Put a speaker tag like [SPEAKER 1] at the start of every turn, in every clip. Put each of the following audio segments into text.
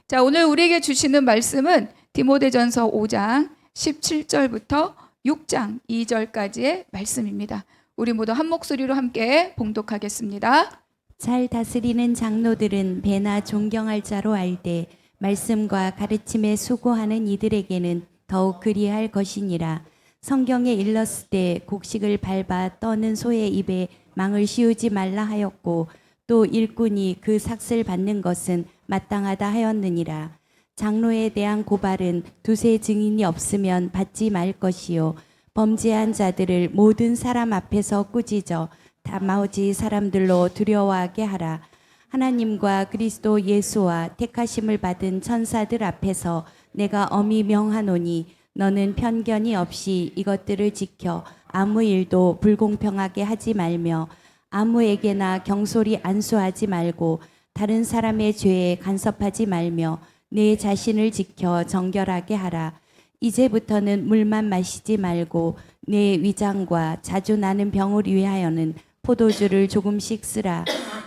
[SPEAKER 1] 자, 오늘 우리에게 주시는 말씀은 디모데전서 5장 17절부터 6장 2절까지의 말씀입니다. 우리 모두 한 목소리로 함께 봉독하겠습니다.
[SPEAKER 2] 잘 다스리는 장로들은 배나 존경할 자로 알되 말씀과 가르침에 수고하는 이들에게는 더욱 그리할 것이니라. 성경에 일렀을 때 곡식을 밟아 떠는 소의 입에 망을 씌우지 말라 하였고 또 일꾼이 그 삭슬 받는 것은 마땅하다 하였느니라. 장로에 대한 고발은 두세 증인이 없으면 받지 말 것이요 범죄한 자들을 모든 사람 앞에서 꾸짖어 나머지 사람들로 두려워하게 하라. 하나님과 그리스도 예수와 택하심을 받은 천사들 앞에서 내가 엄히 명하노니 너는 편견이 없이 이것들을 지켜 아무 일도 불공평하게 하지 말며 아무에게나 경솔히 안수하지 말고 다른 사람의 죄에 간섭하지 말며 내 자신을 지켜 정결하게 하라. 이제부터는 물만 마시지 말고 내 위장과 자주 나는 병을 위하여는 포도주를 조금씩 쓰라.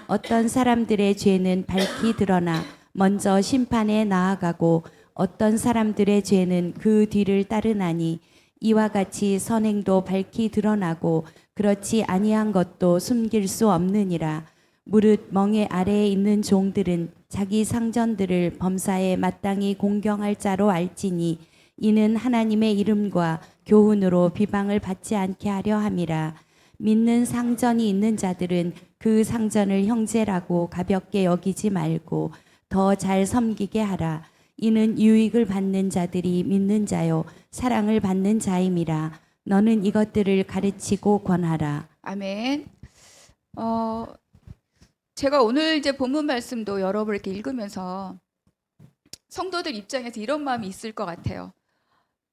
[SPEAKER 2] 어떤 사람들의 죄는 밝히 드러나 먼저 심판에 나아가고 어떤 사람들의 죄는 그 뒤를 따르나니 이와 같이 선행도 밝히 드러나고 그렇지 아니한 것도 숨길 수 없느니라. 무릇 멍에 아래에 있는 종들은 자기 상전들을 범사에 마땅히 공경할 자로 알지니 이는 하나님의 이름과 교훈으로 비방을 받지 않게 하려 함이라. 믿는 상전이 있는 자들은 그 상전을 형제라고 가볍게 여기지 말고 더 잘 섬기게 하라. 이는 유익을 받는 자들이 믿는 자요 사랑을 받는 자임이라. 너는 이것들을 가르치고 권하라.
[SPEAKER 1] 아멘. 제가 오늘 이제 본문 말씀도 여러 번 이렇게 읽으면서 성도들 입장에서 이런 마음이 있을 것 같아요.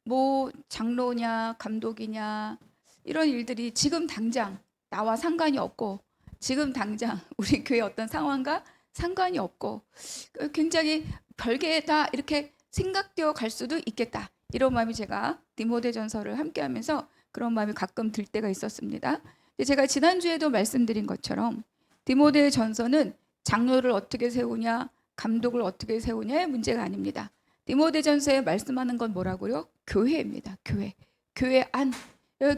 [SPEAKER 1] 뭐 장로냐 감독이냐 이런 일들이 지금 당장 나와 상관이 없고 지금 당장 우리 교회 어떤 상황과 상관이 없고 굉장히 별개다 이렇게 생각되어 갈 수도 있겠다. 이런 마음이 제가 디모데전서를 함께하면서 그런 마음이 가끔 들 때가 있었습니다. 제가 지난주에도 말씀드린 것처럼 디모데전서는 장로를 어떻게 세우냐 감독을 어떻게 세우냐의 문제가 아닙니다. 디모데전서에 말씀하는 건 뭐라고요? 교회입니다. 교회 안.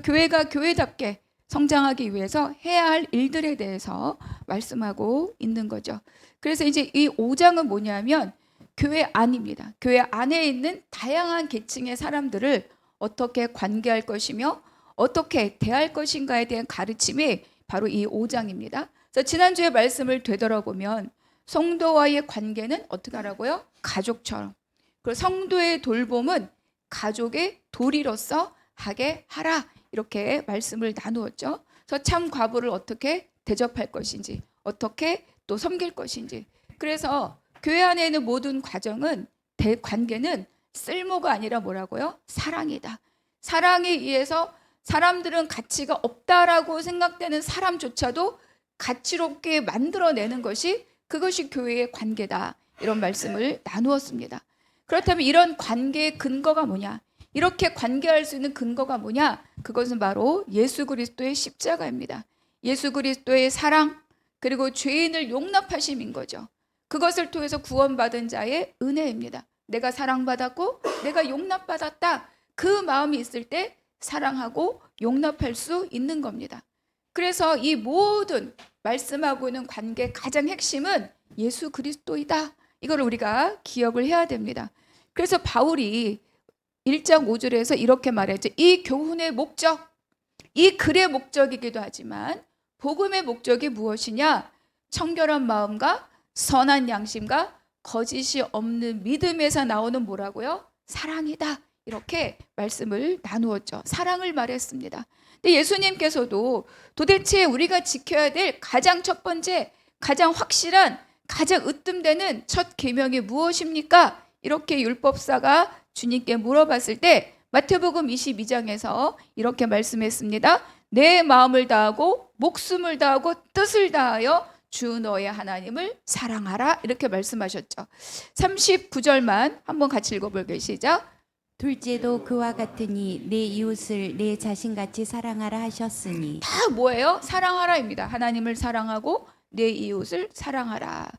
[SPEAKER 1] 교회가 교회답게 성장하기 위해서 해야 할 일들에 대해서 말씀하고 있는 거죠. 그래서 이제 이 5장은 뭐냐면 교회 안입니다. 교회 안에 있는 다양한 계층의 사람들을 어떻게 관계할 것이며 어떻게 대할 것인가에 대한 가르침이 바로 이 5장입니다. 그래서 지난주에 말씀을 되돌아보면 성도와의 관계는 어떻게 하라고요? 가족처럼. 그리고 성도의 돌봄은 가족의 도리로서 하게 하라. 이렇게 말씀을 나누었죠. 그래서 참 과부를 어떻게 대접할 것인지, 어떻게 또 섬길 것인지. 그래서 교회 안에 있는 모든 관계는 쓸모가 아니라 뭐라고요? 사랑이다. 사랑에 의해서 사람들은 가치가 없다라고 생각되는 사람조차도 가치롭게 만들어내는 그것이 교회의 관계다. 이런 말씀을 나누었습니다. 그렇다면 이런 관계의 근거가 뭐냐? 이렇게 관계할 수 있는 근거가 뭐냐? 그것은 바로 예수 그리스도의 십자가입니다. 예수 그리스도의 사랑 그리고 죄인을 용납하심인 거죠. 그것을 통해서 구원받은 자의 은혜입니다. 내가 사랑받았고 내가 용납받았다. 그 마음이 있을 때 사랑하고 용납할 수 있는 겁니다. 그래서 이 모든 말씀하고 있는 관계의 가장 핵심은 예수 그리스도이다. 이걸 우리가 기억을 해야 됩니다. 그래서 바울이 1장 5절에서 이렇게 말했죠. 이 교훈의 목적, 이 글의 목적이기도 하지만 복음의 목적이 무엇이냐? 청결한 마음과 선한 양심과 거짓이 없는 믿음에서 나오는 뭐라고요? 사랑이다. 이렇게 말씀을 나누었죠. 사랑을 말했습니다. 근데 예수님께서도 도대체 우리가 지켜야 될 가장 첫 번째, 가장 확실한, 가장 으뜸되는 첫 계명이 무엇입니까? 이렇게 율법사가 주님께 물어봤을 때 마태복음 22장에서 이렇게 말씀했습니다. 내 마음을 다하고 목숨을 다하고 뜻을 다하여 주 너의 하나님을 사랑하라. 이렇게 말씀하셨죠. 39절만 한번 같이 읽어볼게요. 시작.
[SPEAKER 2] 둘째도 그와 같으니 내 이웃을 내 자신같이 사랑하라 하셨으니.
[SPEAKER 1] 다 뭐예요? 사랑하라입니다. 하나님을 사랑하고 내 이웃을 사랑하라.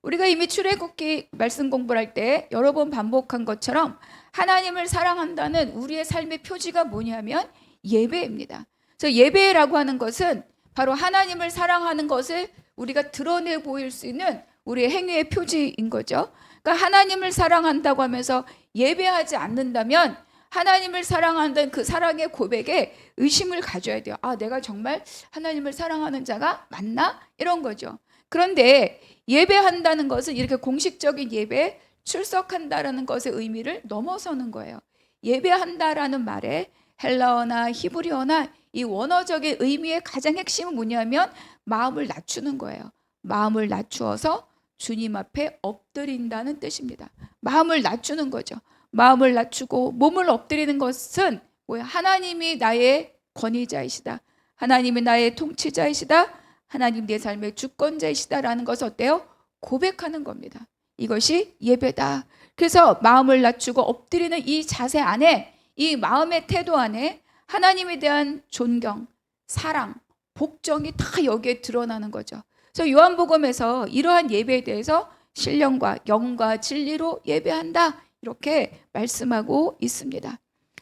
[SPEAKER 1] 우리가 이미 출애굽기 말씀 공부를 할 때 여러 번 반복한 것처럼 하나님을 사랑한다는 우리의 삶의 표지가 뭐냐면 예배입니다. 그래서 예배라고 하는 것은 바로 하나님을 사랑하는 것을 우리가 드러내 보일 수 있는 우리의 행위의 표지인 거죠. 그러니까 하나님을 사랑한다고 하면서 예배하지 않는다면 하나님을 사랑한다는 그 사랑의 고백에 의심을 가져야 돼요. 아, 내가 정말 하나님을 사랑하는 자가 맞나? 이런 거죠. 그런데 예배한다는 것은 이렇게 공식적인 예배에 출석한다라는 것의 의미를 넘어서는 거예요. 예배한다라는 말에 헬라어나 히브리어나 이 원어적인 의미의 가장 핵심은 뭐냐면 마음을 낮추는 거예요. 마음을 낮추어서 주님 앞에 엎드린다는 뜻입니다. 마음을 낮추는 거죠. 마음을 낮추고 몸을 엎드리는 것은 뭐야? 하나님이 나의 권위자이시다. 하나님이 나의 통치자이시다. 하나님 내 삶의 주권자이시다라는 것을 어때요? 고백하는 겁니다. 이것이 예배다. 그래서 마음을 낮추고 엎드리는 이 자세 안에, 이 마음의 태도 안에 하나님에 대한 존경, 사랑, 복종이 다 여기에 드러나는 거죠. 그래서 요한복음에서 이러한 예배에 대해서 신령과 영과 진리로 예배한다 이렇게 말씀하고 있습니다.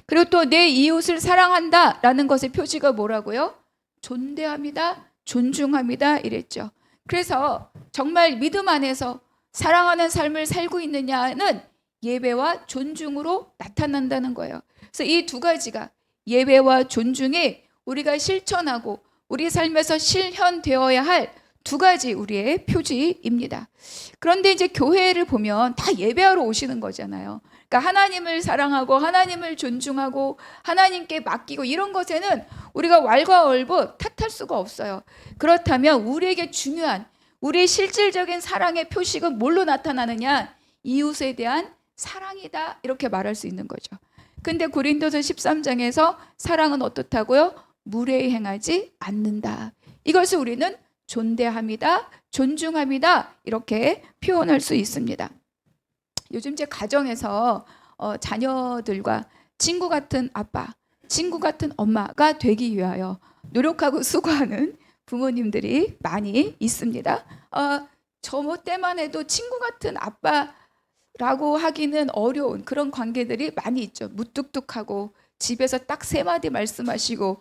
[SPEAKER 1] 그리고 또 내 이웃을 사랑한다라는 것의 표지가 뭐라고요? 존대합니다, 존중합니다 이랬죠. 그래서 정말 믿음 안에서 사랑하는 삶을 살고 있느냐는 예배와 존중으로 나타난다는 거예요. 그래서 이 두 가지가 예배와 존중이 우리가 실천하고 우리 삶에서 실현되어야 할 두 가지 우리의 표지입니다. 그런데 이제 교회를 보면 다 예배하러 오시는 거잖아요. 그러니까 하나님을 사랑하고 하나님을 존중하고 하나님께 맡기고 이런 것에는 우리가 왈가왈부 탓할 수가 없어요. 그렇다면 우리에게 중요한 우리의 실질적인 사랑의 표식은 뭘로 나타나느냐? 이웃에 대한 사랑이다 이렇게 말할 수 있는 거죠. 근데 고린도서 13장에서 사랑은 어떻다고요? 무례히 행하지 않는다. 이것을 우리는 존대합니다, 존중합니다 이렇게 표현할 수 있습니다. 요즘 제 가정에서 자녀들과 친구 같은 아빠, 친구 같은 엄마가 되기 위하여 노력하고 수고하는 부모님들이 많이 있습니다. 저 때만 해도 친구 같은 아빠라고 하기는 어려운 그런 관계들이 많이 있죠. 무뚝뚝하고 집에서 딱 세 마디 말씀하시고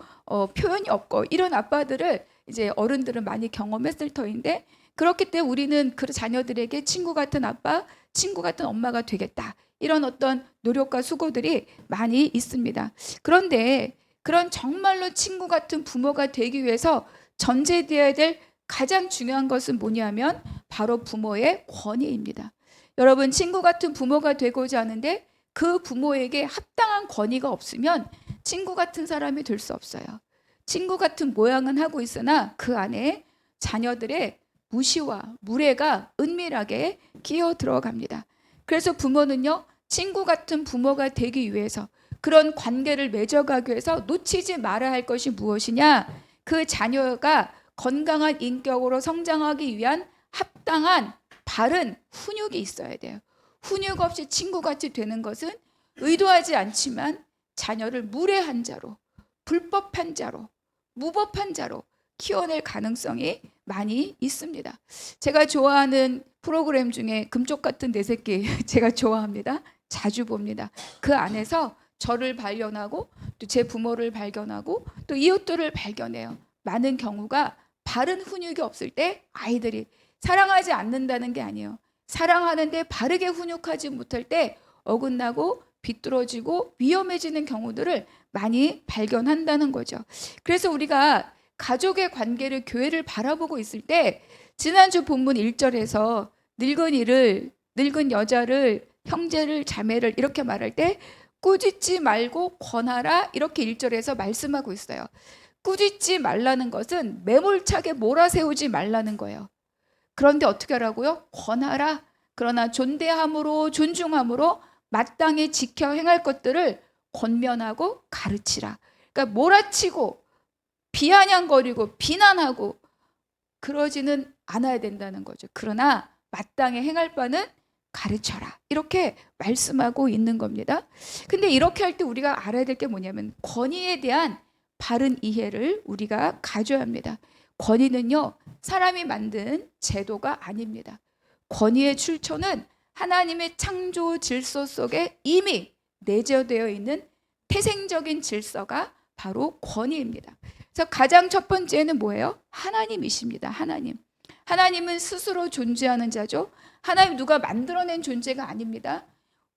[SPEAKER 1] 표현이 없고 이런 아빠들을 이제 어른들은 많이 경험했을 터인데 그렇기 때문에 우리는 그 자녀들에게 친구 같은 아빠, 친구 같은 엄마가 되겠다. 이런 어떤 노력과 수고들이 많이 있습니다. 그런데 그런 정말로 친구 같은 부모가 되기 위해서 전제되어야 될 가장 중요한 것은 뭐냐면 바로 부모의 권위입니다. 여러분 친구 같은 부모가 되고자 하는데 그 부모에게 합당한 권위가 없으면 친구 같은 사람이 될 수 없어요. 친구 같은 모양은 하고 있으나 그 안에 자녀들의 무시와 무례가 은밀하게 끼어 들어갑니다. 그래서 부모는요, 친구 같은 부모가 되기 위해서 그런 관계를 맺어가기 위해서 놓치지 말아야 할 것이 무엇이냐? 그 자녀가 건강한 인격으로 성장하기 위한 합당한 바른 훈육이 있어야 돼요. 훈육 없이 친구같이 되는 것은 의도하지 않지만 자녀를 무례한 자로, 불법한 자로, 무법한 자로 키워낼 가능성이 많이 있습니다. 제가 좋아하는 프로그램 중에 금쪽 같은 내 새끼 제가 좋아합니다. 자주 봅니다. 그 안에서 저를 발견하고 또 제 부모를 발견하고 또 이웃들을 발견해요. 많은 경우가 바른 훈육이 없을 때 아이들이 사랑하지 않는다는 게 아니에요. 사랑하는데 바르게 훈육하지 못할 때 어긋나고 비뚤어지고 위험해지는 경우들을 많이 발견한다는 거죠. 그래서 우리가 가족의 관계를 교회를 바라보고 있을 때 지난주 본문 1절에서 늙은 여자를 형제를 자매를 이렇게 말할 때 꾸짖지 말고 권하라 이렇게 1절에서 말씀하고 있어요. 꾸짖지 말라는 것은 매몰차게 몰아세우지 말라는 거예요. 그런데 어떻게 하라고요? 권하라. 그러나 존대함으로 존중함으로 마땅히 지켜 행할 것들을 권면하고 가르치라. 그러니까 몰아치고 비아냥거리고 비난하고 그러지는 않아야 된다는 거죠. 그러나 마땅히 행할 바는 가르쳐라. 이렇게 말씀하고 있는 겁니다. 근데 이렇게 할 때 우리가 알아야 될 게 뭐냐면 권위에 대한 바른 이해를 우리가 가져야 합니다. 권위는요, 사람이 만든 제도가 아닙니다. 권위의 출처는 하나님의 창조 질서 속에 이미 내재되어 있는 태생적인 질서가 바로 권위입니다. 그래서 가장 첫 번째는 뭐예요? 하나님이십니다. 하나님. 하나님은 스스로 존재하는 자죠. 하나님 누가 만들어낸 존재가 아닙니다.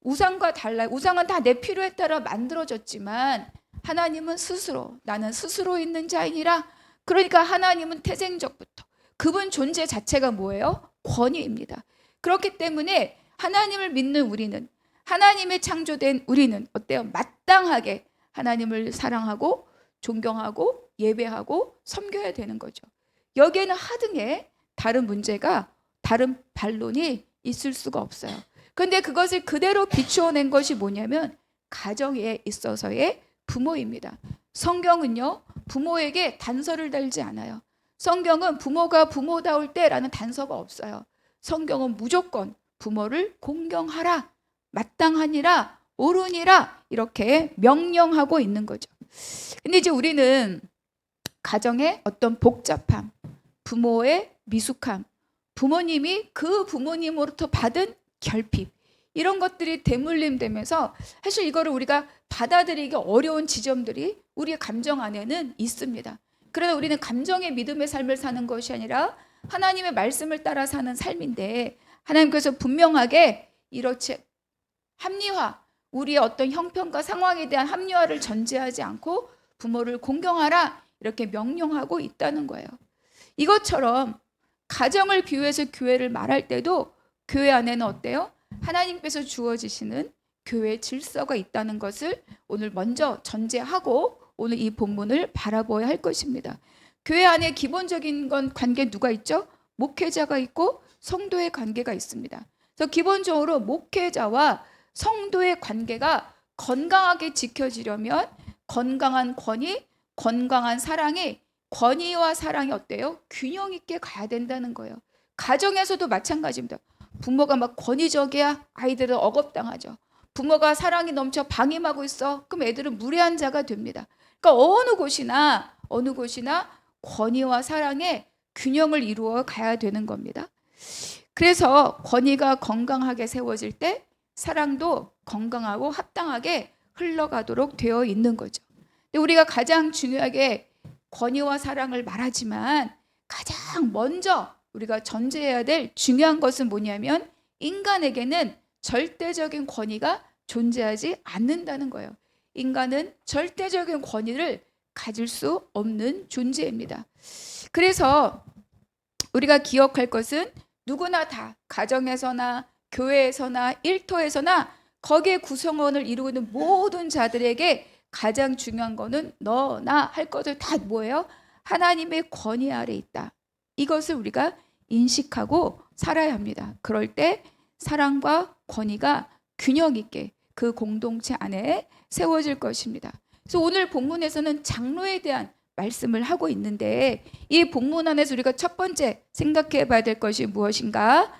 [SPEAKER 1] 우상과 달라요. 우상은 다 내 필요에 따라 만들어졌지만 하나님은 스스로, 나는 스스로 있는 자이니라. 그러니까 하나님은 태생적부터 그분 존재 자체가 뭐예요? 권위입니다. 그렇기 때문에 하나님을 믿는 우리는, 하나님의 창조된 우리는 어때요? 마땅하게 하나님을 사랑하고 존경하고 예배하고 섬겨야 되는 거죠. 여기에는 하등의 다른 문제가, 다른 반론이 있을 수가 없어요. 그런데 그것을 그대로 비추어낸 것이 뭐냐면 가정에 있어서의 부모입니다. 성경은요, 부모에게 단서를 달지 않아요. 성경은 부모가 부모다울 때라는 단서가 없어요. 성경은 무조건 부모를 공경하라, 마땅하니라, 옳으니라 이렇게 명령하고 있는 거죠. 근데 이제 우리는 가정의 어떤 복잡함, 부모의 미숙함, 부모님이 그 부모님으로부터 받은 결핍, 이런 것들이 대물림되면서 사실 이거를 우리가 받아들이기 어려운 지점들이 우리의 감정 안에는 있습니다. 그래서 우리는 감정의 믿음의 삶을 사는 것이 아니라 하나님의 말씀을 따라 사는 삶인데, 하나님께서 분명하게 이렇게 합리화, 우리의 어떤 형편과 상황에 대한 합리화를 전제하지 않고 부모를 공경하라 이렇게 명령하고 있다는 거예요. 이것처럼 가정을 비유해서 교회를 말할 때도 교회 안에는 어때요? 하나님께서 주어지시는 교회의 질서가 있다는 것을 오늘 먼저 전제하고 오늘 이 본문을 바라보아야 할 것입니다. 교회 안에 기본적인 건 관계 누가 있죠? 목회자가 있고 성도의 관계가 있습니다. 그래서 기본적으로 목회자와 성도의 관계가 건강하게 지켜지려면 건강한 권위, 건강한 사랑이, 권위와 사랑이 어때요? 균형 있게 가야 된다는 거예요. 가정에서도 마찬가지입니다. 부모가 막 권위적이야, 아이들은 억압당하죠. 부모가 사랑이 넘쳐 방임하고 있어, 그럼 애들은 무례한 자가 됩니다. 그러니까 어느 곳이나 권위와 사랑의 균형을 이루어 가야 되는 겁니다. 그래서 권위가 건강하게 세워질 때 사랑도 건강하고 합당하게 흘러가도록 되어 있는 거죠. 근데 우리가 가장 중요하게 권위와 사랑을 말하지만 가장 먼저 우리가 전제해야 될 중요한 것은 뭐냐면 인간에게는 절대적인 권위가 존재하지 않는다는 거예요. 인간은 절대적인 권위를 가질 수 없는 존재입니다. 그래서 우리가 기억할 것은 누구나 다 가정에서나 교회에서나 일터에서나 거기에 구성원을 이루는 모든 자들에게 가장 중요한 거는 너나 할 것을 다 뭐예요? 하나님의 권위 아래 있다. 이것을 우리가 인식하고 살아야 합니다. 그럴 때 사랑과 권위가 균형 있게 그 공동체 안에 세워질 것입니다. 그래서 오늘 본문에서는 장로에 대한 말씀을 하고 있는데 이 본문 안에서 우리가 첫 번째 생각해 봐야 될 것이 무엇인가?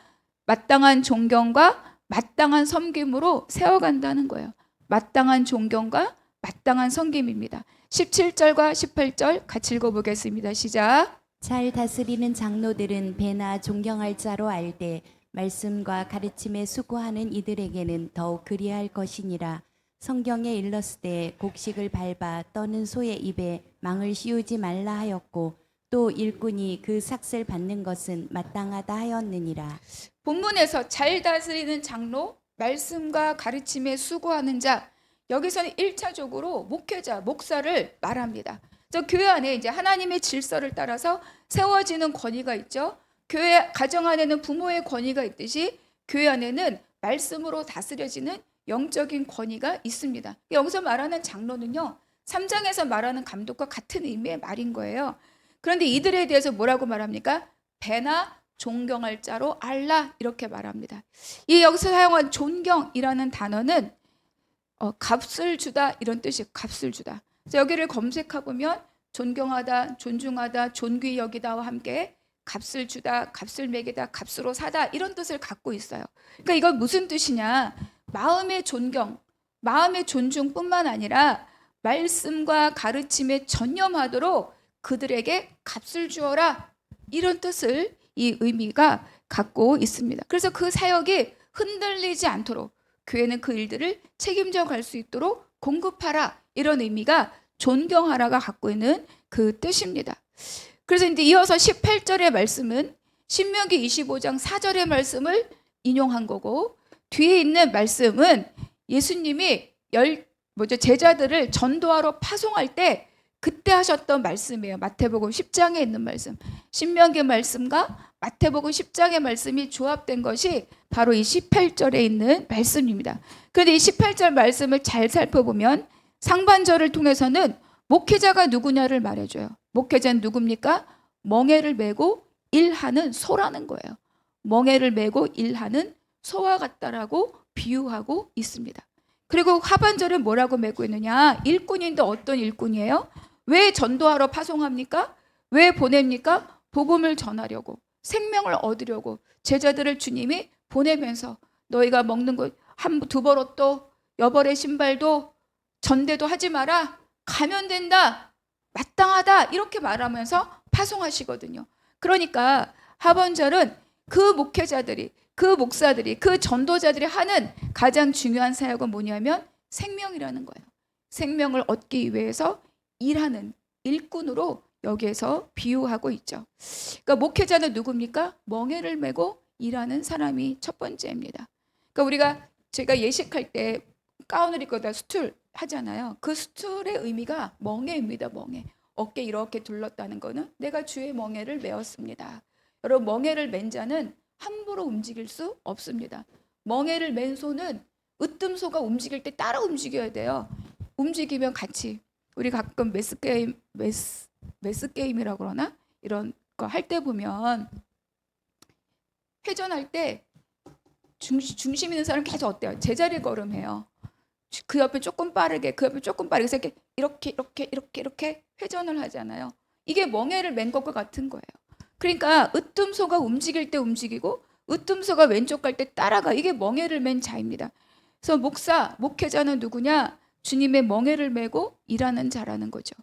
[SPEAKER 1] 마땅한 존경과 마땅한 섬김으로 세워간다는 거예요. 마땅한 존경과 마땅한 섬김입니다. 17절과 18절 같이 읽어보겠습니다. 시작.
[SPEAKER 2] 잘 다스리는 장로들은 배나 존경할 자로 알되 말씀과 가르침에 수고하는 이들에게는 더욱 그리할 것이니라. 성경에 일렀으되 곡식을 밟아 떠는 소의 입에 망을 씌우지 말라 하였고 또 일꾼이 그 삭슬 받는 것은 마땅하다 하였느니라.
[SPEAKER 1] 본문에서 잘 다스리는 장로, 말씀과 가르침에 수고하는 자, 여기서는 1차적으로 목회자, 목사를 말합니다. 저 교회 안에 이제 하나님의 질서를 따라서 세워지는 권위가 있죠. 교회 가정 안에는 부모의 권위가 있듯이 교회 안에는 말씀으로 다스려지는 영적인 권위가 있습니다. 여기서 말하는 장로는요, 3장에서 말하는 감독과 같은 의미의 말인 거예요. 그런데 이들에 대해서 뭐라고 말합니까? 배나 존경할 자로 알라 이렇게 말합니다. 이 여기서 사용한 존경이라는 단어는 값을 주다 이런 뜻이에요. 값을 주다. 그래서 여기를 검색해 보면 존경하다, 존중하다, 존귀 여기다와 함께 값을 주다, 값을 매기다, 값으로 사다 이런 뜻을 갖고 있어요. 그러니까 이건 무슨 뜻이냐? 마음의 존경, 마음의 존중뿐만 아니라 말씀과 가르침에 전념하도록 그들에게 값을 주어라 이런 뜻을 이 의미가 갖고 있습니다. 그래서 그 사역이 흔들리지 않도록 교회는 그 일들을 책임져 갈 수 있도록 공급하라, 이런 의미가 존경하라가 갖고 있는 그 뜻입니다. 그래서 이제 이어서 18절의 말씀은 신명기 25장 4절의 말씀을 인용한 거고, 뒤에 있는 말씀은 예수님이 제자들을 전도하러 파송할 때 그때 하셨던 말씀이에요. 마태복음 10장에 있는 말씀, 신명기 말씀과 마태복음 10장의 말씀이 조합된 것이 바로 이 18절에 있는 말씀입니다. 그런데 이 18절 말씀을 잘 살펴보면 상반절을 통해서는 목회자가 누구냐를 말해줘요. 목회자는 누굽니까? 멍에를 메고 일하는 소라는 거예요. 멍에를 메고 일하는 소와 같다라고 비유하고 있습니다. 그리고 하반절은 뭐라고 메고 있느냐? 일꾼인데 어떤 일꾼이에요? 왜 전도하러 파송합니까? 왜 보냅니까? 복음을 전하려고, 생명을 얻으려고 제자들을 주님이 보내면서 너희가 먹는 것 두 벌옷도 여벌의 신발도 전대도 하지 마라, 가면 된다, 마땅하다, 이렇게 말하면서 파송하시거든요. 그러니까 하반절은 그 목회자들이, 그 목사들이, 그 전도자들이 하는 가장 중요한 사역은 뭐냐면 생명이라는 거예요. 생명을 얻기 위해서 일하는 일꾼으로 여기에서 비유하고 있죠. 그러니까 목회자는 누굽니까? 멍에를 메고 일하는 사람이 첫 번째입니다. 그러니까 제가 예식할 때 가운을 입고 수틀 하잖아요. 그 수틀의 의미가 멍에입니다. 멍에. 어깨 이렇게 둘렀다는 거는 내가 주의 멍에를 메었습니다. 여러분, 멍에를 맨 자는 함부로 움직일 수 없습니다. 멍에를 맨 소는 으뜸소가 움직일 때 따라 움직여야 돼요. 움직이면 같이, 우리 가끔 매스게임이라고 그러나? 이런 거 할 때 보면 회전할 때 중심 있는 사람 계속 어때요? 제자리 걸음해요. 그 옆에 조금 빠르게, 그 옆에 조금 빠르게, 그래서 이렇게 회전을 하잖아요. 이게 멍에를 맨 것과 같은 거예요. 그러니까 으뜸소가 움직일 때 움직이고 으뜸소가 왼쪽 갈 때 따라가. 이게 멍에를 맨 자입니다. 그래서 목회자는 누구냐? 주님의 멍에를 메고 일하는 자라는 거죠.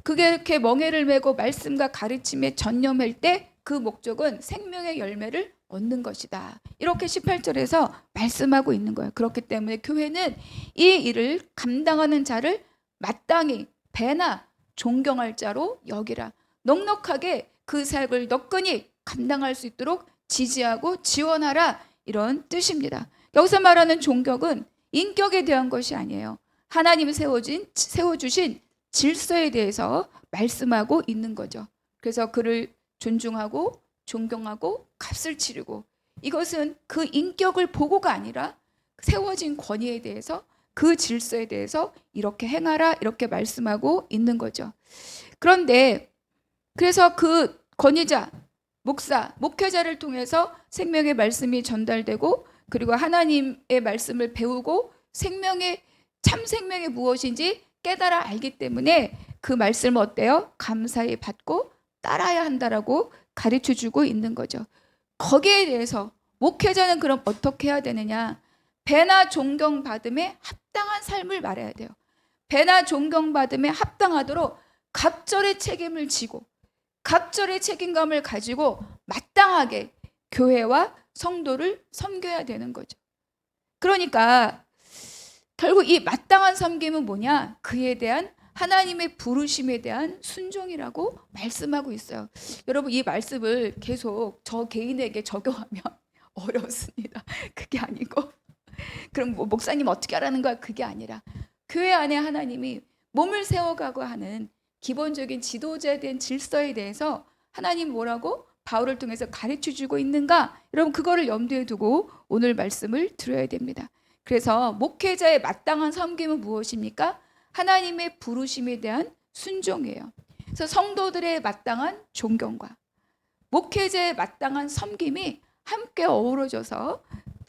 [SPEAKER 1] 그게 이렇게 멍에를 메고 말씀과 가르침에 전념할 때 그 목적은 생명의 열매를 얻는 것이다. 이렇게 18절에서 말씀하고 있는 거예요. 그렇기 때문에 교회는 이 일을 감당하는 자를 마땅히 배나 존경할 자로 여기라. 넉넉하게 그 사역을 너끈히 감당할 수 있도록 지지하고 지원하라, 이런 뜻입니다. 여기서 말하는 존경은 인격에 대한 것이 아니에요. 하나님이 세워주신 질서에 대해서 말씀하고 있는 거죠. 그래서 그를 존중하고 존경하고 값을 치르고, 이것은 그 인격을 보고가 아니라 세워진 권위에 대해서, 그 질서에 대해서 이렇게 행하라, 이렇게 말씀하고 있는 거죠. 그런데 그래서 그 권위자, 목사, 목회자를 통해서 생명의 말씀이 전달되고, 그리고 하나님의 말씀을 배우고 참 생명이 무엇인지 깨달아 알기 때문에 그 말씀을 어때요? 감사히 받고 따라야 한다라고 가르쳐주고 있는 거죠. 거기에 대해서 목회자는 그럼 어떻게 해야 되느냐? 배나 존경받음에 합당한 삶을 말해야 돼요. 배나 존경받음에 합당하도록 각절의 책임을 지고 각절의 책임감을 가지고 마땅하게 교회와 성도를 섬겨야 되는 거죠. 그러니까 결국 이 마땅한 섬김은 뭐냐? 그에 대한 하나님의 부르심에 대한 순종이라고 말씀하고 있어요. 여러분, 이 말씀을 계속 저 개인에게 적용하면 어렵습니다. 그게 아니고, 그럼 목사님 어떻게 하라는 거야? 그게 아니라 교회 안에 하나님이 몸을 세워가고 하는 기본적인 지도자에 대한 질서에 대해서 하나님 뭐라고 바울을 통해서 가르쳐주고 있는가? 여러분, 그거를 염두에 두고 오늘 말씀을 들어야 됩니다. 그래서 목회자의 마땅한 섬김은 무엇입니까? 하나님의 부르심에 대한 순종이에요. 그래서 성도들의 마땅한 존경과 목회자의 마땅한 섬김이 함께 어우러져서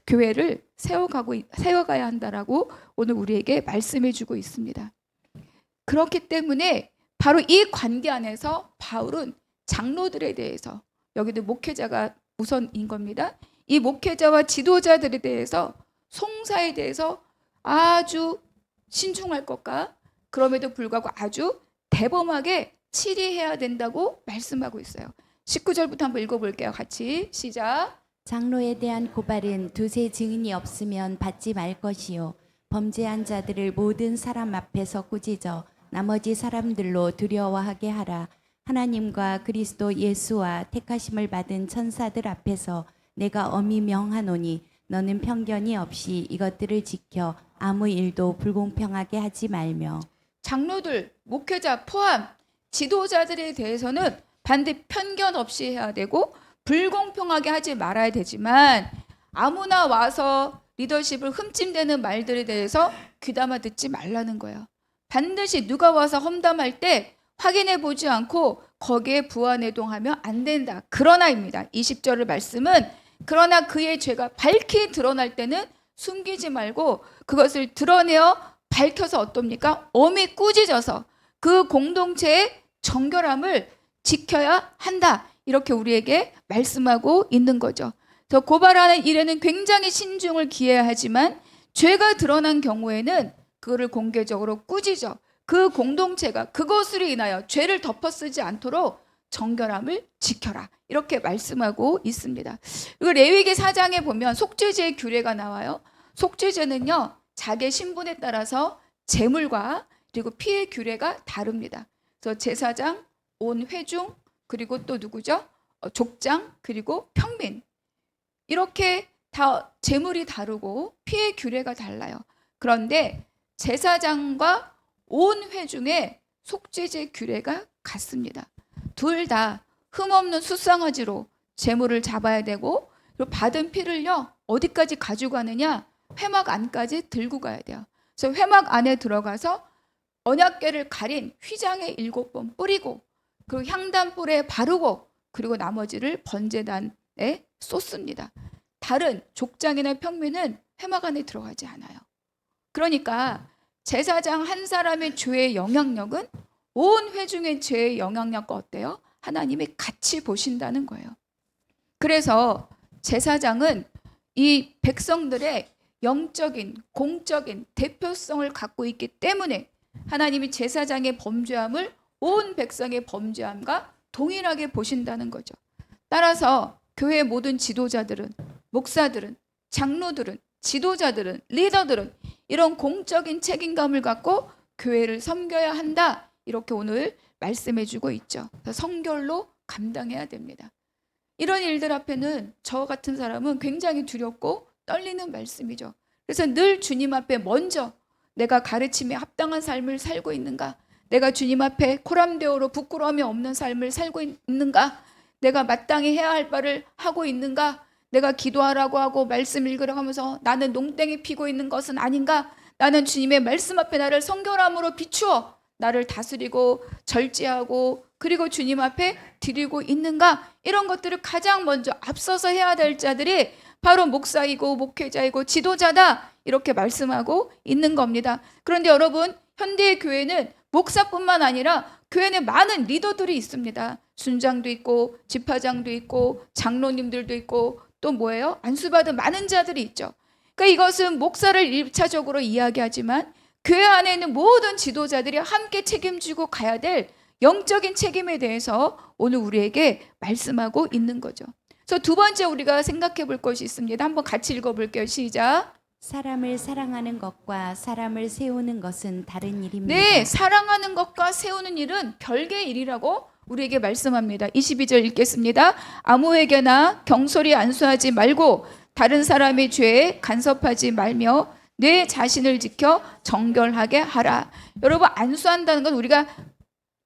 [SPEAKER 1] 교회를 세워가야 한다라고 오늘 우리에게 말씀해주고 있습니다. 그렇기 때문에 바로 이 관계 안에서 바울은 장로들에 대해서, 여기도 목회자가 우선인 겁니다. 이 목회자와 지도자들에 대해서, 송사에 대해서 아주 신중할 것과 그럼에도 불구하고 아주 대범하게 치리해야 된다고 말씀하고 있어요. 19절부터 한번 읽어볼게요. 같이 시작.
[SPEAKER 2] 장로에 대한 고발은 두세 증인이 없으면 받지 말 것이요 범죄한 자들을 모든 사람 앞에서 꾸짖어 나머지 사람들로 두려워하게 하라. 하나님과 그리스도 예수와 택하심을 받은 천사들 앞에서 내가 엄히 명하노니 너는 편견이 없이 이것들을 지켜 아무 일도 불공평하게 하지 말며.
[SPEAKER 1] 장로들, 목회자 포함 지도자들에 대해서는 반드시 편견 없이 해야 되고 불공평하게 하지 말아야 되지만 아무나 와서 리더십을 흠집내는 말들에 대해서 귀담아 듣지 말라는 거예요. 반드시 누가 와서 험담할 때 확인해 보지 않고 거기에 부안해동하면 안 된다. 그러나입니다. 20절의 말씀은 그러나 그의 죄가 밝히 드러날 때는 숨기지 말고 그것을 드러내어 밝혀서 어떻습니까? 엄히 꾸짖어서 그 공동체의 정결함을 지켜야 한다. 이렇게 우리에게 말씀하고 있는 거죠. 저 고발하는 일에는 굉장히 신중을 기해야 하지만 죄가 드러난 경우에는 그거를 공개적으로 꾸짖어 그 공동체가 그것으로 인하여 죄를 덮어쓰지 않도록 정결함을 지켜라. 이렇게 말씀하고 있습니다. 그리고 레위기 4장에 보면 속죄제의 규례가 나와요. 속죄제는요, 자기의 신분에 따라서 제물과 그리고 피의 규례가 다릅니다. 그래서 제사장, 온 회중, 그리고 또 누구죠? 족장, 그리고 평민. 이렇게 다 제물이 다르고 피의 규례가 달라요. 그런데 제사장과 온 회중의 속죄제 규례가 같습니다. 둘 다 흠없는 수상아지로 제물을 잡아야 되고 그리고 받은 피를요 어디까지 가지고 가느냐? 회막 안까지 들고 가야 돼요. 그래서 회막 안에 들어가서 언약궤를 가린 휘장에 7번 뿌리고 그리고 향단불에 바르고 그리고 나머지를 번제단에 쏟습니다. 다른 족장이나 평민은 회막 안에 들어가지 않아요. 그러니까 제사장 한 사람의 죄의 영향력은 온 회중의 죄의 영향력과 어때요? 하나님이 같이 보신다는 거예요. 그래서 제사장은 이 백성들의 영적인, 공적인 대표성을 갖고 있기 때문에 하나님이 제사장의 범죄함을 온 백성의 범죄함과 동일하게 보신다는 거죠. 따라서 교회 모든 지도자들은, 목사들은, 장로들은, 지도자들은, 리더들은 이런 공적인 책임감을 갖고 교회를 섬겨야 한다. 이렇게 오늘 말씀해주고 있죠. 성결로 감당해야 됩니다. 이런 일들 앞에는 저 같은 사람은 굉장히 두렵고 떨리는 말씀이죠. 그래서 늘 주님 앞에 먼저 내가 가르침에 합당한 삶을 살고 있는가? 내가 주님 앞에 코람데오로 부끄러움이 없는 삶을 살고 있는가? 내가 마땅히 해야 할 바를 하고 있는가? 내가 기도하라고 하고 말씀 읽으라고 하면서 나는 농땡이 피고 있는 것은 아닌가? 나는 주님의 말씀 앞에 나를 성결함으로 비추어 나를 다스리고 절제하고 그리고 주님 앞에 드리고 있는가? 이런 것들을 가장 먼저 앞서서 해야 될 자들이 바로 목사이고 목회자이고 지도자다. 이렇게 말씀하고 있는 겁니다. 그런데 여러분, 현대의 교회는 목사뿐만 아니라 교회는 많은 리더들이 있습니다. 순장도 있고 지파장도 있고 장로님들도 있고 또 뭐예요? 안수받은 많은 자들이 있죠. 그러니까 이것은 목사를 1차적으로 이야기하지만 교회 안에 있는 모든 지도자들이 함께 책임지고 가야 될 영적인 책임에 대해서 오늘 우리에게 말씀하고 있는 거죠. 그래서 두 번째 우리가 생각해 볼 것이 있습니다. 한번 같이 읽어볼게요. 시작.
[SPEAKER 2] 사람을 사랑하는 것과 사람을 세우는 것은 다른 일입니다.
[SPEAKER 1] 네, 사랑하는 것과 세우는 일은 별개의 일이라고 우리에게 말씀합니다. 22절 읽겠습니다. 아무에게나 경솔히 안수하지 말고 다른 사람의 죄에 간섭하지 말며 내 자신을 지켜 정결하게 하라. 여러분, 안수한다는 건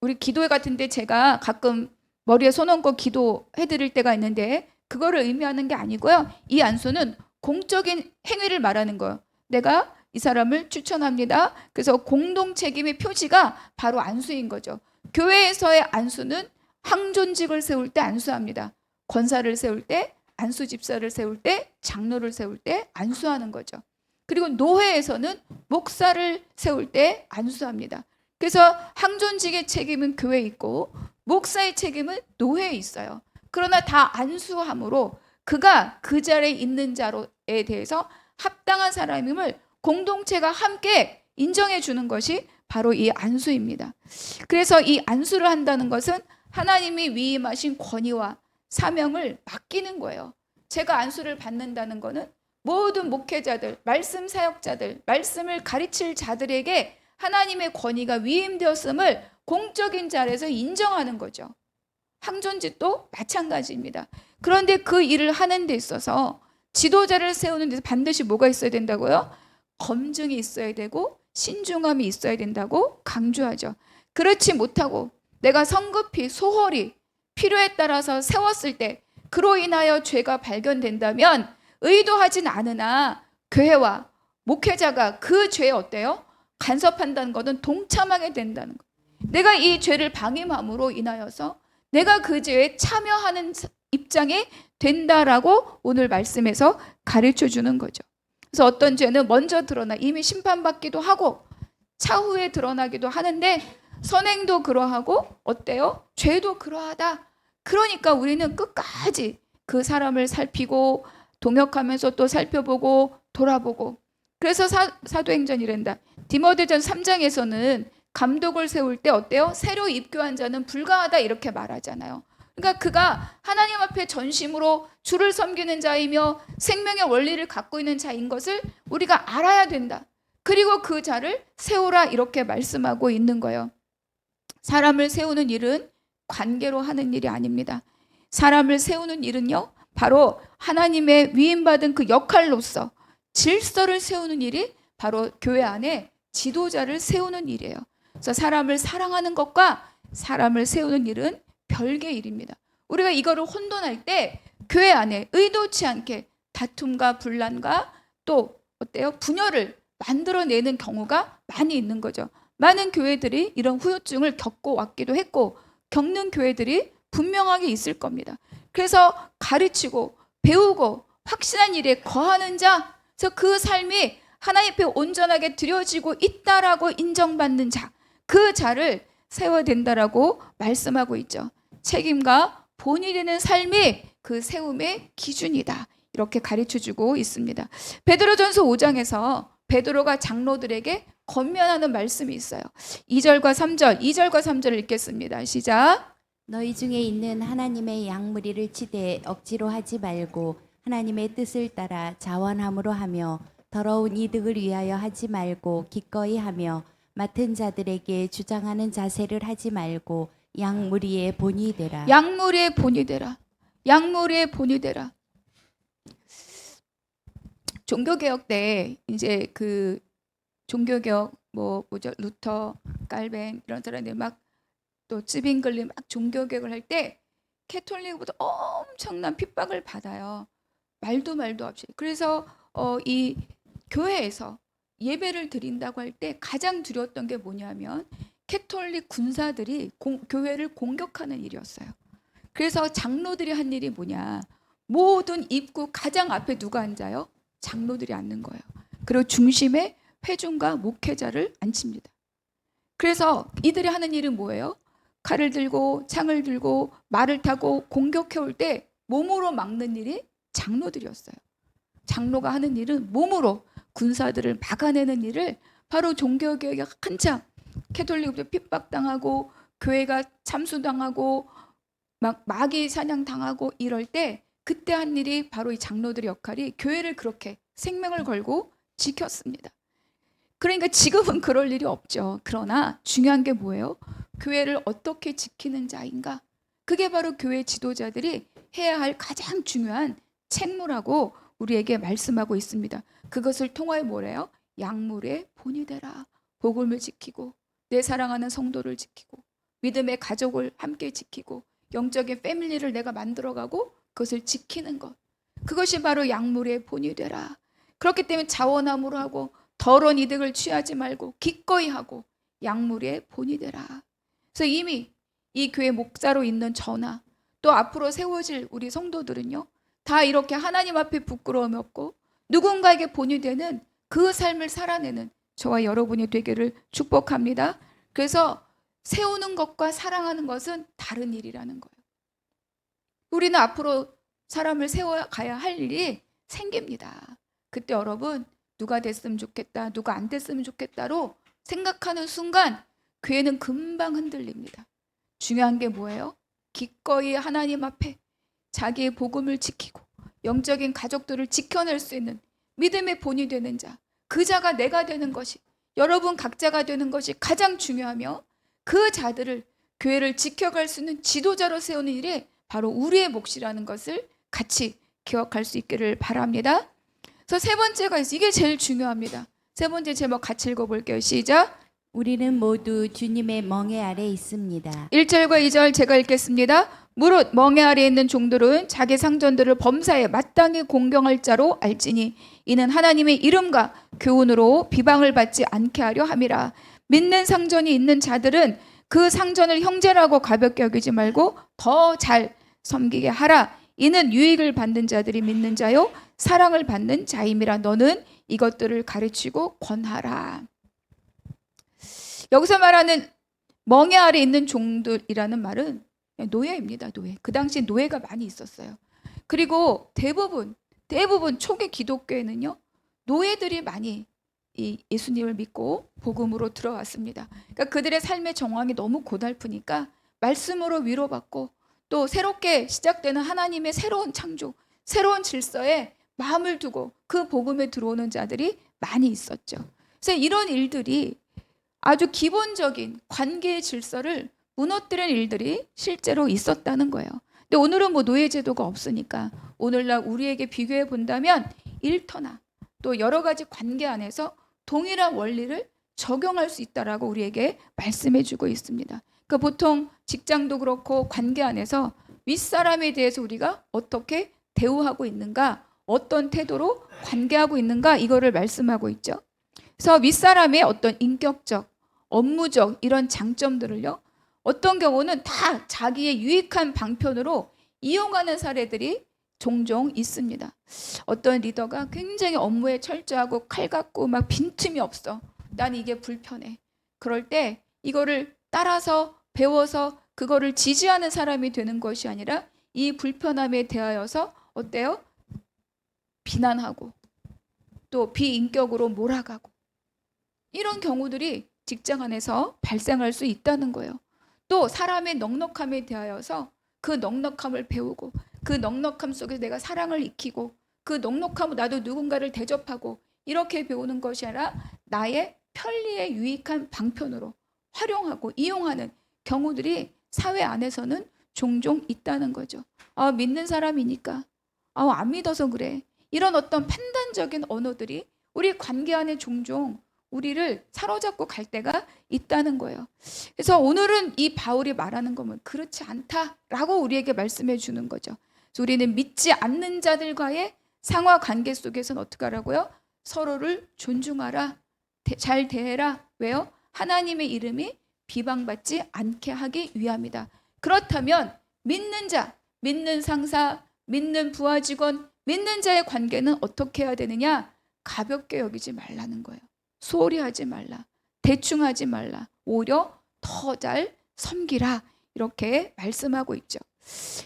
[SPEAKER 1] 우리 기도회 같은데 제가 가끔 머리에 손 얹고 기도해 드릴 때가 있는데 그거를 의미하는 게 아니고요. 이 안수는 공적인 행위를 말하는 거예요. 내가 이 사람을 추천합니다. 그래서 공동 책임의 표지가 바로 안수인 거죠. 교회에서의 안수는 항존직을 세울 때 안수합니다. 권사를 세울 때, 안수 집사를 세울 때, 장로를 세울 때 안수하는 거죠. 그리고 노회에서는 목사를 세울 때 안수합니다. 그래서 항존직의 책임은 교회에 있고 목사의 책임은 노회에 있어요. 그러나 다 안수함으로 그가 그 자리에 있는 자로에 대해서 합당한 사람임을 공동체가 함께 인정해 주는 것이 바로 이 안수입니다. 그래서 이 안수를 한다는 것은 하나님이 위임하신 권위와 사명을 맡기는 거예요. 제가 안수를 받는다는 거는 모든 목회자들, 말씀 사역자들, 말씀을 가르칠 자들에게 하나님의 권위가 위임되었음을 공적인 자리에서 인정하는 거죠. 항존짓도 마찬가지입니다. 그런데 그 일을 하는 데 있어서 지도자를 세우는 데서 반드시 뭐가 있어야 된다고요? 검증이 있어야 되고 신중함이 있어야 된다고 강조하죠. 그렇지 못하고 내가 성급히 소홀히 필요에 따라서 세웠을 때 그로 인하여 죄가 발견된다면 의도하진 않으나 교회와 목회자가 그 죄에 어때요? 간섭한다는 것은 동참하게 된다는 것. 내가 이 죄를 방임함으로 인하여서 내가 그 죄에 참여하는 입장이 된다라고 오늘 말씀에서 가르쳐 주는 거죠. 그래서 어떤 죄는 먼저 드러나 이미 심판받기도 하고 차후에 드러나기도 하는데 선행도 그러하고 어때요? 죄도 그러하다. 그러니까 우리는 끝까지 그 사람을 살피고 동역하면서 또 살펴보고 돌아보고. 그래서 사도행전 이란다. 디모데전 3장에서는 감독을 세울 때 어때요? 새로 입교한 자는 불가하다 이렇게 말하잖아요. 그러니까 그가 하나님 앞에 전심으로 주를 섬기는 자이며 생명의 원리를 갖고 있는 자인 것을 우리가 알아야 된다. 그리고 그 자를 세우라 이렇게 말씀하고 있는 거예요. 사람을 세우는 일은 관계로 하는 일이 아닙니다. 사람을 세우는 일은요, 바로 하나님의 위임받은 그 역할로서 질서를 세우는 일이 바로 교회 안에 지도자를 세우는 일이에요. 그래서 사람을 사랑하는 것과 사람을 세우는 일은 별개의 일입니다. 우리가 이거를 혼돈할 때 교회 안에 의도치 않게 다툼과 분란과 또 어때요? 분열을 만들어내는 경우가 많이 있는 거죠. 많은 교회들이 이런 후유증을 겪고 왔기도 했고 겪는 교회들이 분명하게 있을 겁니다. 그래서 가르치고 배우고 확신한 일에 거하는 자, 그래서 그 삶이 하나님 앞에 온전하게 드려지고 있다라고 인정받는 자, 그 자를 세워야 된다라고 말씀하고 있죠. 책임과 본이 되는 삶이 그 세움의 기준이다. 이렇게 가르쳐주고 있습니다. 베드로전서 5장에서 베드로가 장로들에게 권면하는 말씀이 있어요. 2절과 3절 읽겠습니다. 시작.
[SPEAKER 2] 너희 중에 있는 하나님의 양무리를 치되 억지로 하지 말고 하나님의 뜻을 따라 자원함으로 하며 더러운 이득을 위하여 하지 말고 기꺼이 하며 맡은 자들에게 주장하는 자세를 하지 말고 양무리의 본이 되라.
[SPEAKER 1] 양무리의 본이 되라. 양무리의 본이 되라. 종교개혁 때 이제 그 종교개혁 뭐죠? 루터, 칼빈 이런 사람들 막 또 츠빙글리 막 종교개혁을 할 때 캐톨릭보다 엄청난 핍박을 받아요. 말도 없이. 그래서 이 교회에서 예배를 드린다고 할 때 가장 두려웠던 게 뭐냐면 캐톨릭 군사들이 교회를 공격하는 일이었어요. 그래서 장로들이 한 일이 뭐냐? 모든 입구 가장 앞에 누가 앉아요? 장로들이 앉는 거예요. 그리고 중심에 회중과 목회자를 앉힙니다. 그래서 이들이 하는 일은 뭐예요? 칼을 들고 창을 들고 말을 타고 공격해 올 때 몸으로 막는 일이 장로들이었어요. 장로가 하는 일은 몸으로 군사들을 막아내는 일을 바로 종교개혁이 한참 캐톨릭부터 핍박당하고 교회가 참수당하고 막 마귀 사냥당하고 이럴 때 그때 한 일이 바로 이 장로들의 역할이 교회를 그렇게 생명을 걸고 지켰습니다. 그러니까 지금은 그럴 일이 없죠. 그러나 중요한 게 뭐예요? 교회를 어떻게 지키는 자인가? 그게 바로 교회 지도자들이 해야 할 가장 중요한 책무라고 우리에게 말씀하고 있습니다. 그것을 통하여 뭐래요? 양물의 본이 되라. 복음을 지키고 내 사랑하는 성도를 지키고 믿음의 가족을 함께 지키고 영적인 패밀리를 내가 만들어가고 그것을 지키는 것. 그것이 바로 양물의 본이 되라. 그렇기 때문에 자원함으로 하고 더러운 이득을 취하지 말고 기꺼이 하고 양물의 본이 되라. 그래서 이미 이 교회 목사로 있는 저나 또 앞으로 세워질 우리 성도들은요, 다 이렇게 하나님 앞에 부끄러움이 없고 누군가에게 본이 되는 그 삶을 살아내는 저와 여러분이 되기를 축복합니다. 그래서 세우는 것과 사랑하는 것은 다른 일이라는 거예요. 우리는 앞으로 사람을 세워가야 할 일이 생깁니다. 그때 여러분 누가 됐으면 좋겠다, 누가 안 됐으면 좋겠다로 생각하는 순간 교회는 금방 흔들립니다. 중요한 게 뭐예요? 기꺼이 하나님 앞에 자기의 복음을 지키고 영적인 가족들을 지켜낼 수 있는 믿음의 본이 되는 자, 그 자가 내가 되는 것이, 여러분 각자가 되는 것이 가장 중요하며, 그 자들을, 교회를 지켜갈 수 있는 지도자로 세우는 일이 바로 우리의 몫이라는 것을 같이 기억할 수 있기를 바랍니다. 그래서 세 번째가 있어요. 이게 제일 중요합니다. 세 번째 제목 같이 읽어볼게요. 시작.
[SPEAKER 2] 우리는 모두 주님의 멍에 아래 있습니다.
[SPEAKER 1] 1절과 2절 제가 읽겠습니다. 무릇 멍에 아래 있는 종들은 자기 상전들을 범사에 마땅히 공경할 자로 알지니 이는 하나님의 이름과 교훈으로 비방을 받지 않게 하려 함이라. 믿는 상전이 있는 자들은 그 상전을 형제라고 가볍게 여기지 말고 더 잘 섬기게 하라. 이는 유익을 받는 자들이 믿는 자요 사랑을 받는 자임이라. 너는 이것들을 가르치고 권하라. 여기서 말하는 멍에 아래 있는 종들이라는 말은 노예입니다. 노예. 그 당시 노예가 많이 있었어요. 그리고 대부분 초기 기독교에는요, 노예들이 많이 이 예수님을 믿고 복음으로 들어왔습니다. 그러니까 그들의 삶의 정황이 너무 고달프니까 말씀으로 위로받고 또 새롭게 시작되는 하나님의 새로운 창조, 새로운 질서에 마음을 두고 그 복음에 들어오는 자들이 많이 있었죠. 그래서 이런 일들이 아주 기본적인 관계의 질서를 무너뜨리는 일들이 실제로 있었다는 거예요. 근데 오늘은 뭐 노예제도가 없으니까 오늘날 우리에게 비교해 본다면 일터나 또 여러 가지 관계 안에서 동일한 원리를 적용할 수 있다라고 우리에게 말씀해 주고 있습니다. 그러니까 보통 직장도 그렇고 관계 안에서 윗사람에 대해서 우리가 어떻게 대우하고 있는가, 어떤 태도로 관계하고 있는가, 이거를 말씀하고 있죠. 그래서 윗사람의 어떤 인격적, 업무적 이런 장점들을요, 어떤 경우는 다 자기의 유익한 방편으로 이용하는 사례들이 종종 있습니다. 어떤 리더가 굉장히 업무에 철저하고 칼 같고 막 빈틈이 없어. 난 이게 불편해. 그럴 때 이거를 따라서 배워서 그거를 지지하는 사람이 되는 것이 아니라 이 불편함에 대하여서 어때요? 비난하고 또 비인격으로 몰아가고, 이런 경우들이 직장 안에서 발생할 수 있다는 거예요. 또 사람의 넉넉함에 대하여서 그 넉넉함을 배우고 그 넉넉함 속에서 내가 사랑을 익히고 그 넉넉함으로 나도 누군가를 대접하고, 이렇게 배우는 것이 아니라 나의 편리에 유익한 방편으로 활용하고 이용하는 경우들이 사회 안에서는 종종 있다는 거죠. 믿는 사람이니까, 안 믿어서 그래. 이런 어떤 판단적인 언어들이 우리 관계 안에 종종 우리를 사로잡고 갈 때가 있다는 거예요. 그래서 오늘은 이 바울이 말하는 거면 그렇지 않다라고 우리에게 말씀해 주는 거죠. 그래서 우리는 믿지 않는 자들과의 상하 관계 속에서는 어떻게 하라고요? 서로를 존중하라, 잘 대해라. 왜요? 하나님의 이름이 비방받지 않게 하기 위함이다. 그렇다면 믿는 자, 믿는 상사, 믿는 부하 직원, 믿는 자의 관계는 어떻게 해야 되느냐? 가볍게 여기지 말라는 거예요. 소홀히 하지 말라, 대충 하지 말라, 오히려 더 잘 섬기라, 이렇게 말씀하고 있죠.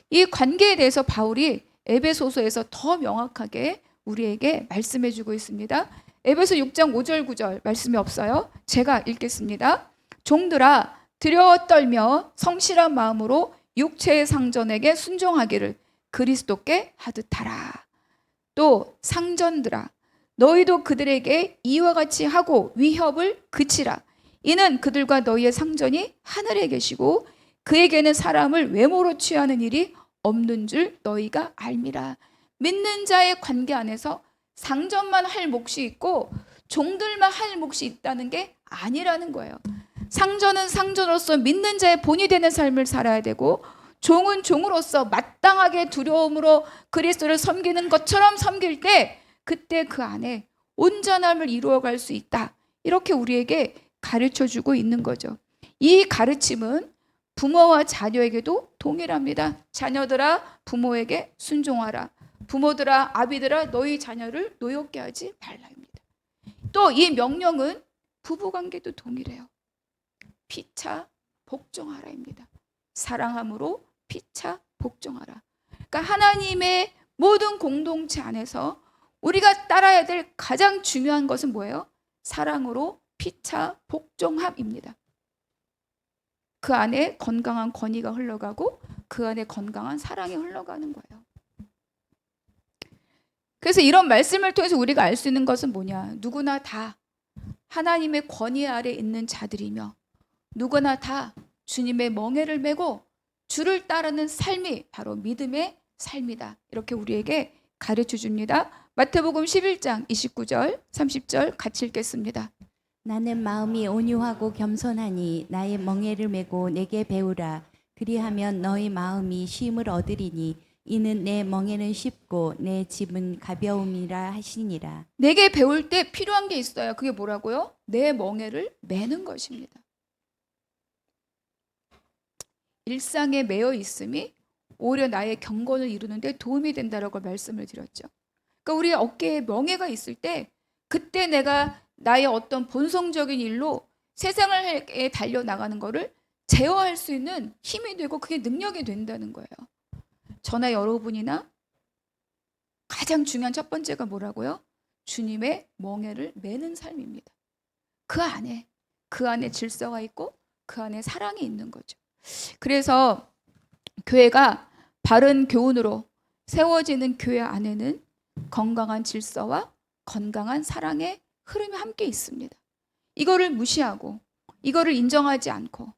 [SPEAKER 1] 이 관계에 대해서 바울이 에베소서에서 더 명확하게 우리에게 말씀해 주고 있습니다. 에베소 6장 5절 9절 말씀이 없어요. 제가 읽겠습니다. 종들아, 두려워 떨며 성실한 마음으로 육체의 상전에게 순종하기를 그리스도께 하듯하라. 또 상전들아, 너희도 그들에게 이와 같이 하고 위협을 그치라. 이는 그들과 너희의 상전이 하늘에 계시고 그에게는 사람을 외모로 취하는 일이 없는 줄 너희가 알미라. 믿는 자의 관계 안에서 상전만 할 몫이 있고 종들만 할 몫이 있다는 게 아니라는 거예요. 상전은 상전으로서 믿는 자의 본이 되는 삶을 살아야 되고, 종은 종으로서 마땅하게 두려움으로 그리스도를 섬기는 것처럼 섬길 때 그때 그 안에 온전함을 이루어갈 수 있다. 이렇게 우리에게 가르쳐주고 있는 거죠. 이 가르침은 부모와 자녀에게도 동일합니다. 자녀들아, 부모에게 순종하라. 부모들아, 아비들아, 너희 자녀를 노엽게 하지 말라입니다. 또 이 명령은 부부관계도 동일해요. 피차 복종하라입니다. 사랑함으로 피차 복종하라. 그러니까 하나님의 모든 공동체 안에서 우리가 따라야 될 가장 중요한 것은 뭐예요? 사랑으로 피차 복종함입니다. 그 안에 건강한 권위가 흘러가고 그 안에 건강한 사랑이 흘러가는 거예요. 그래서 이런 말씀을 통해서 우리가 알 수 있는 것은 뭐냐? 누구나 다 하나님의 권위 아래 있는 자들이며 누구나 다 주님의 멍에를 메고 주를 따르는 삶이 바로 믿음의 삶이다. 이렇게 우리에게 가르쳐 줍니다. 마태복음 11장 29절 30절 같이 읽겠습니다.
[SPEAKER 2] 나는 마음이 온유하고 겸손하니 나의 멍에를 메고 내게 배우라. 그리하면 너희 마음이 쉼을 얻으리니 이는 내 멍에는 쉽고 내 짐은 가벼움이라 하시니라.
[SPEAKER 1] 내게 배울 때 필요한 게 있어요. 그게 뭐라고요? 내 멍에를 메는 것입니다. 일상에 매여 있음이 오히려 나의 경건을 이루는 데 도움이 된다라고 말씀을 드렸죠. 그러니까 우리 어깨에 멍에가 있을 때 그때 내가 나의 어떤 본성적인 일로 세상에 달려나가는 거를 제어할 수 있는 힘이 되고 그게 능력이 된다는 거예요. 저나 여러분이나 가장 중요한 첫 번째가 뭐라고요? 주님의 멍에를 메는 삶입니다. 그 안에 질서가 있고 그 안에 사랑이 있는 거죠. 그래서 교회가 바른 교훈으로 세워지는 교회 안에는 건강한 질서와 건강한 사랑의 흐름이 함께 있습니다. 이거를 무시하고 이거를 인정하지 않고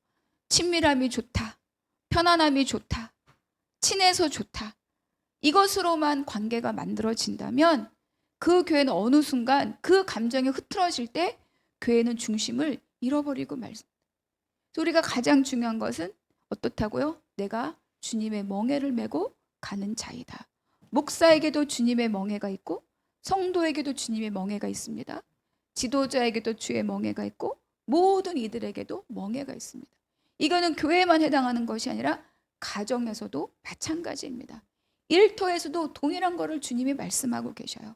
[SPEAKER 1] 친밀함이 좋다, 편안함이 좋다, 친해서 좋다, 이것으로만 관계가 만들어진다면 그 교회는 어느 순간 그 감정이 흐트러질 때 교회는 중심을 잃어버리고 말습니다. 우리가 가장 중요한 것은 어떻다고요? 내가 주님의 멍에를 메고 가는 자이다. 목사에게도 주님의 멍에가 있고 성도에게도 주님의 멍에가 있습니다. 지도자에게도 주의 멍에가 있고 모든 이들에게도 멍에가 있습니다. 이거는 교회에만 해당하는 것이 아니라 가정에서도 마찬가지입니다. 일터에서도 동일한 것을 주님이 말씀하고 계셔요.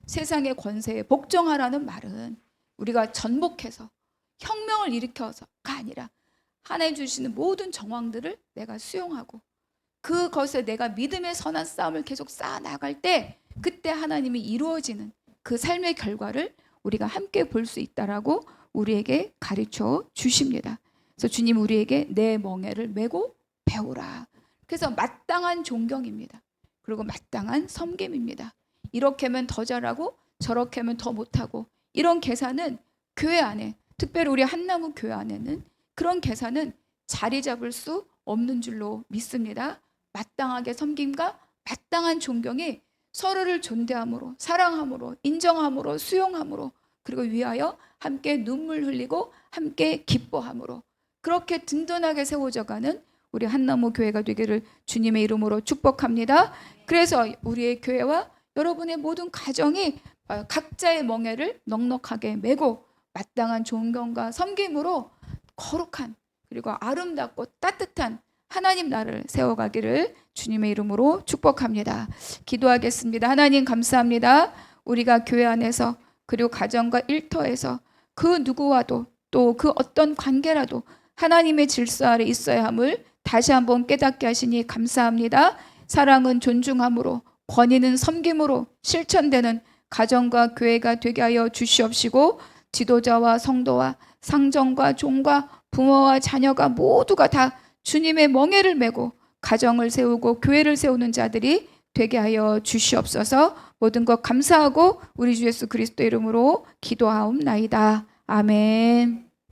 [SPEAKER 1] 세상의 권세에 복종하라는 말은 우리가 전복해서 혁명을 일으켜서가 아니라 하나님 주시는 모든 정황들을 내가 수용하고 그것에 내가 믿음의 선한 싸움을 계속 쌓아나갈 때 그때 하나님이 이루어지는 그 삶의 결과를 우리가 함께 볼 수 있다라고 우리에게 가르쳐 주십니다. 그래서 주님 우리에게 내 멍에를 메고 배우라. 그래서 마땅한 존경입니다. 그리고 마땅한 섬김입니다. 이렇게 하면 더 잘하고 저렇게 하면 더 못하고 이런 계산은 교회 안에 특별히 우리 한나무 교회 안에는 그런 계산은 자리 잡을 수 없는 줄로 믿습니다. 마땅하게 섬김과 마땅한 존경이 서로를 존대함으로 사랑함으로 인정함으로 수용함으로 그리고 위하여 함께 눈물 흘리고 함께 기뻐함으로 그렇게 든든하게 세워져가는 우리 한나무 교회가 되기를 주님의 이름으로 축복합니다. 그래서 우리의 교회와 여러분의 모든 가정이 각자의 멍에를 넉넉하게 메고 마땅한 존경과 섬김으로 거룩한 그리고 아름답고 따뜻한 하나님 나라를 세워가기를 주님의 이름으로 축복합니다. 기도하겠습니다. 하나님 감사합니다. 우리가 교회 안에서 그리고 가정과 일터에서 그 누구와도 또 그 어떤 관계라도 하나님의 질서 아래 있어야 함을 다시 한번 깨닫게 하시니 감사합니다. 사랑은 존중함으로 권위는 섬김으로 실천되는 가정과 교회가 되게 하여 주시옵시고 지도자와 성도와 상정과 종과 부모와 자녀가 모두가 다 주님의 멍에를 메고 가정을 세우고 교회를 세우는 자들이 되게 하여 주시옵소서. 모든 것 감사하고 우리 주 예수 그리스도 이름으로 기도하옵나이다. 아멘.